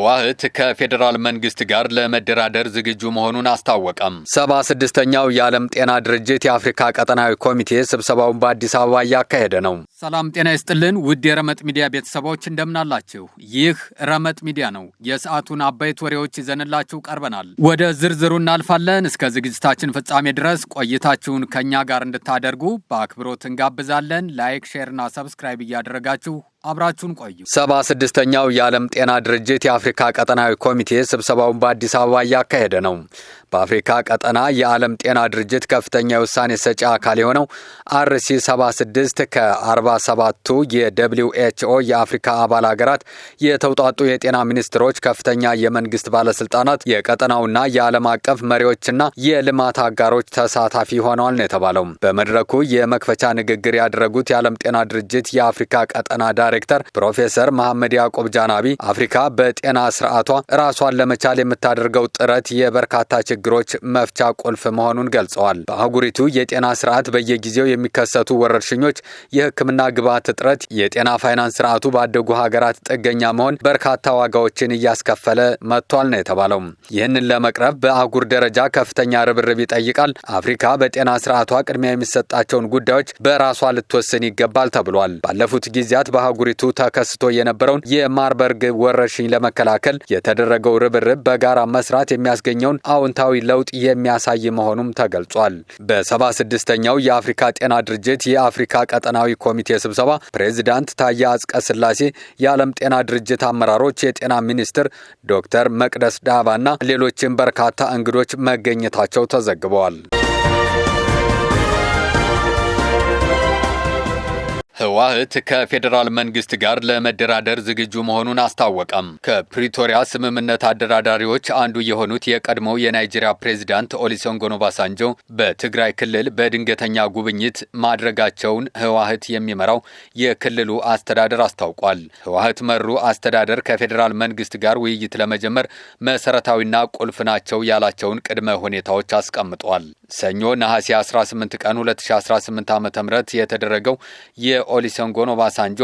ህወሓት ከፌዴራል መንግስት ጋር ለመደራደር ዝግጁ መሆኑን አስታወቀም። 76ኛው የዓለም ጤና ድርጅት የአፍሪካ ቀጠናዊ ኮሚቴ ስብሰባውን በአዲስ አበባ እያካሄደ ነው። ሰላም ጤና ይስጥልን ውድ የረመጥ ሚዲያ ቤተሰቦች እንደምናላችሁ። ይህ ረመጥ ሚዲያ ነው። የሰዓቱን አበይት ወሬዎች ይዘንላችሁ ቀርበናል። ወደ ዝርዝሩ እናልፋለን። እስከ ዝግጅታችን ፍጻሜ ድረስ ቆይታችሁን ከኛ ጋር እንድታደርጉ በአክብሮት እንጋብዛለን። ላይክ፣ ሼርና ሰብስክራይብ እያደረጋችሁ አብራችሁን ቆዩ። 76ኛው የዓለም ጤና ድርጅት የአፍሪካ ቀጠናዊ ኮሚቴ ስብሰባውን በአዲስ አበባ እያካሄደ ነው። በአፍሪካ ቀጠና የዓለም ጤና ድርጅት ከፍተኛ የውሳኔ ሰጪ አካል የሆነው አርሲ 76 ከ47ቱ የWHO የአፍሪካ አባል ሀገራት የተውጣጡ የጤና ሚኒስትሮች፣ ከፍተኛ የመንግስት ባለስልጣናት፣ የቀጠናውና የዓለም አቀፍ መሪዎችና የልማት አጋሮች ተሳታፊ ሆነዋል ነው የተባለው። በመድረኩ የመክፈቻ ንግግር ያደረጉት የዓለም ጤና ድርጅት የአፍሪካ ቀጠና ዳይሬክተር ፕሮፌሰር መሐመድ ያዕቆብ ጃናቢ አፍሪካ በጤና ስርዓቷ ራሷን ለመቻል የምታደርገው ጥረት የበርካታ ችግሮች መፍቻ ቁልፍ መሆኑን ገልጸዋል። በአህጉሪቱ የጤና ስርዓት በየጊዜው የሚከሰቱ ወረርሽኞች፣ የሕክምና ግብዓት እጥረት፣ የጤና ፋይናንስ ስርዓቱ ባደጉ ሀገራት ጥገኛ መሆን በርካታ ዋጋዎችን እያስከፈለ መጥቷል ነው የተባለው። ይህንን ለመቅረፍ በአህጉር ደረጃ ከፍተኛ ርብርብ ይጠይቃል። አፍሪካ በጤና ስርዓቷ ቅድሚያ የሚሰጣቸውን ጉዳዮች በራሷ ልትወስን ይገባል ተብሏል። ባለፉት ጊዜያት በአህጉሪቱ ተከስቶ የነበረውን የማርበርግ ወረርሽኝ ለመከላከል የተደረገው ርብርብ በጋራ መስራት የሚያስገኘውን አዎንታዊ ለውጥ የሚያሳይ መሆኑም ተገልጿል። በ76ኛው የአፍሪካ ጤና ድርጅት የአፍሪካ ቀጠናዊ ኮሚቴ ስብሰባ ፕሬዝዳንት ታዬ አጽቀሥላሴ፣ የዓለም ጤና ድርጅት አመራሮች፣ የጤና ሚኒስትር ዶክተር መቅደስ ዳባና ሌሎችም በርካታ እንግዶች መገኘታቸው ተዘግበዋል። ህወሓት ከፌዴራል መንግስት ጋር ለመደራደር ዝግጁ መሆኑን አስታወቀም። ከፕሪቶሪያ ስምምነት አደራዳሪዎች አንዱ የሆኑት የቀድሞው የናይጄሪያ ፕሬዝዳንት ኦሉሴጉን ኦባሳንጆ በትግራይ ክልል በድንገተኛ ጉብኝት ማድረጋቸውን ህወሓት የሚመራው የክልሉ አስተዳደር አስታውቋል። ህወሓት መሩ አስተዳደር ከፌዴራል መንግስት ጋር ውይይት ለመጀመር መሰረታዊና ቁልፍ ናቸው ያላቸውን ቅድመ ሁኔታዎች አስቀምጧል። ሰኞ ነሐሴ 18 ቀን 2018 ዓ.ም የተደረገው የኦሉሴጉን ኦባሳንጆ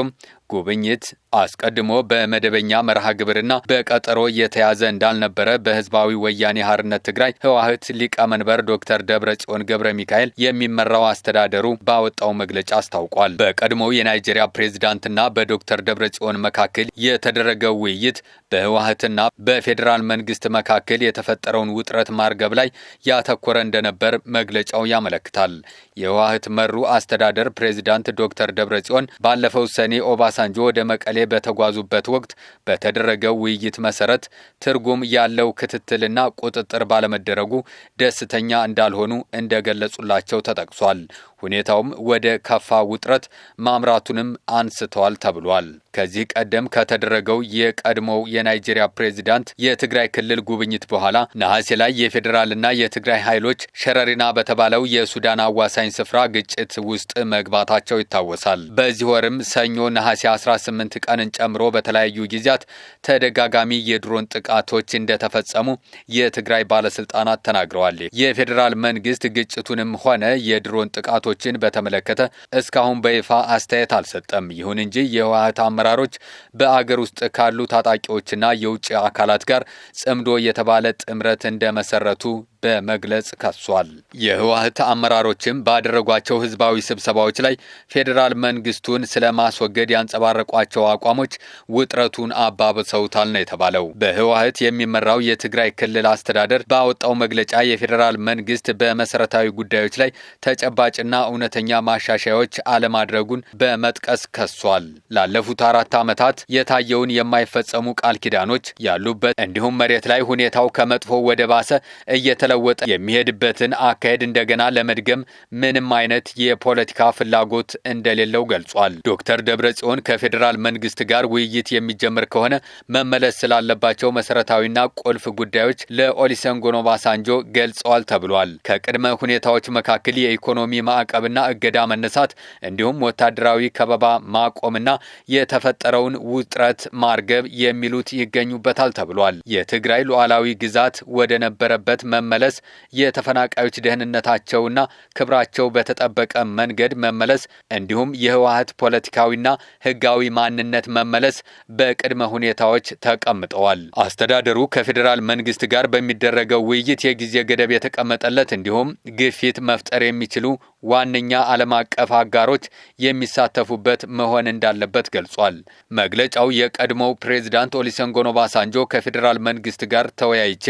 ጉብኝት አስቀድሞ በመደበኛ መርሃ ግብርና በቀጠሮ የተያዘ እንዳልነበረ በህዝባዊ ወያኔ ሓርነት ትግራይ ህወሓት ሊቀመንበር ዶክተር ደብረጽዮን ገብረ ሚካኤል የሚመራው አስተዳደሩ ባወጣው መግለጫ አስታውቋል። በቀድሞው የናይጄሪያ ፕሬዝዳንትና በዶክተር ደብረጽዮን መካከል የተደረገው ውይይት በህወሓትና በፌዴራል መንግስት መካከል የተፈጠረውን ውጥረት ማርገብ ላይ ያተኮረ እንደነበር መግለጫው ያመለክታል። የህወሓት መሩ አስተዳደር ፕሬዝዳንት ዶክተር ደብረጽዮን ባለፈው ሰኔ ኦባሳንጆ ወደ መቀሌ በተጓዙበት ወቅት በተደረገው ውይይት መሰረት ትርጉም ያለው ክትትልና ቁጥጥር ባለመደረጉ ደስተኛ እንዳልሆኑ እንደገለጹላቸው ተጠቅሷል። ሁኔታውም ወደ ከፋ ውጥረት ማምራቱንም አንስተዋል ተብሏል። ከዚህ ቀደም ከተደረገው የቀድሞው የናይጄሪያ ፕሬዝዳንት የትግራይ ክልል ጉብኝት በኋላ ነሐሴ ላይ የፌዴራልና የትግራይ ኃይሎች ሸረሪና በተባለው የሱዳን አዋሳኝ ስፍራ ግጭት ውስጥ መግባታቸው ይታወሳል። በዚህ ወርም ሰኞ ነሐሴ 18 ቀንን ጨምሮ በተለያዩ ጊዜያት ተደጋጋሚ የድሮን ጥቃቶች እንደተፈጸሙ የትግራይ ባለስልጣናት ተናግረዋል። የፌዴራል መንግስት ግጭቱንም ሆነ የድሮን ጥቃቶችን በተመለከተ እስካሁን በይፋ አስተያየት አልሰጠም። ይሁን እንጂ የህወሓት አመራሮች በአገር ውስጥ ካሉ ታጣቂዎችና የውጭ አካላት ጋር ጽምዶ የተባለ ጥምረት እንደመሰረቱ በመግለጽ ከሷል። የህወሓት አመራሮችም ባደረጓቸው ህዝባዊ ስብሰባዎች ላይ ፌዴራል መንግስቱን ስለማስወገድ ያንጸባረቋቸው አቋሞች ውጥረቱን አባብሰውታል ነው የተባለው። በህወሓት የሚመራው የትግራይ ክልል አስተዳደር ባወጣው መግለጫ የፌዴራል መንግስት በመሰረታዊ ጉዳዮች ላይ ተጨባጭና እውነተኛ ማሻሻያዎች አለማድረጉን በመጥቀስ ከሷል። ላለፉት 4 ዓመታት የታየውን የማይፈጸሙ ቃል ኪዳኖች ያሉበት እንዲሁም መሬት ላይ ሁኔታው ከመጥፎ ወደ ባሰ እየተለወጠ የሚሄድበትን አካሄድ እንደገና ለመድገም ምንም አይነት የፖለቲካ ፍላጎት እንደሌለው ገልጿል። ዶክተር ደብረጽዮን ከፌዴራል መንግስት ጋር ውይይት የሚጀምር ከሆነ መመለስ ስላለባቸው መሰረታዊና ቁልፍ ጉዳዮች ለኦሉሴጉን ኦባሳንጆ ገልጸዋል ተብሏል። ከቅድመ ሁኔታዎች መካከል የኢኮኖሚ ማዕቀብና እገዳ መነሳት እንዲሁም ወታደራዊ ከበባ ማቆምና የተፈጠረውን ውጥረት ማርገብ የሚሉት ይገኙበታል ተብሏል። የትግራይ ሉዓላዊ ግዛት ወደ ነበረበት መመለስ መመለስ፣ የተፈናቃዮች ደህንነታቸውና ክብራቸው በተጠበቀ መንገድ መመለስ እንዲሁም የህወሓት ፖለቲካዊና ህጋዊ ማንነት መመለስ በቅድመ ሁኔታዎች ተቀምጠዋል። አስተዳደሩ ከፌዴራል መንግስት ጋር በሚደረገው ውይይት የጊዜ ገደብ የተቀመጠለት እንዲሁም ግፊት መፍጠር የሚችሉ ዋነኛ ዓለም አቀፍ አጋሮች የሚሳተፉበት መሆን እንዳለበት ገልጿል። መግለጫው የቀድሞው ፕሬዝዳንት ኦሉሴጉን ኦባሳንጆ ከፌዴራል መንግስት ጋር ተወያይቼ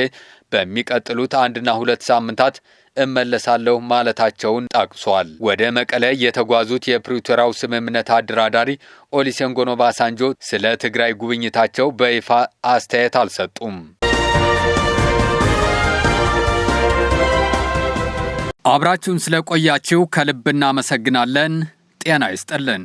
በሚቀጥሉት 1 እና 2 ሳምንታት እመለሳለሁ ማለታቸውን ጠቅሷል። ወደ መቀለ የተጓዙት የፕሪቶሪያው ስምምነት አደራዳሪ ኦሉሴጉን ኦባሳንጆ ስለ ትግራይ ጉብኝታቸው በይፋ አስተያየት አልሰጡም። አብራችሁን ስለቆያችሁ ከልብ እናመሰግናለን። ጤና ይስጥልን።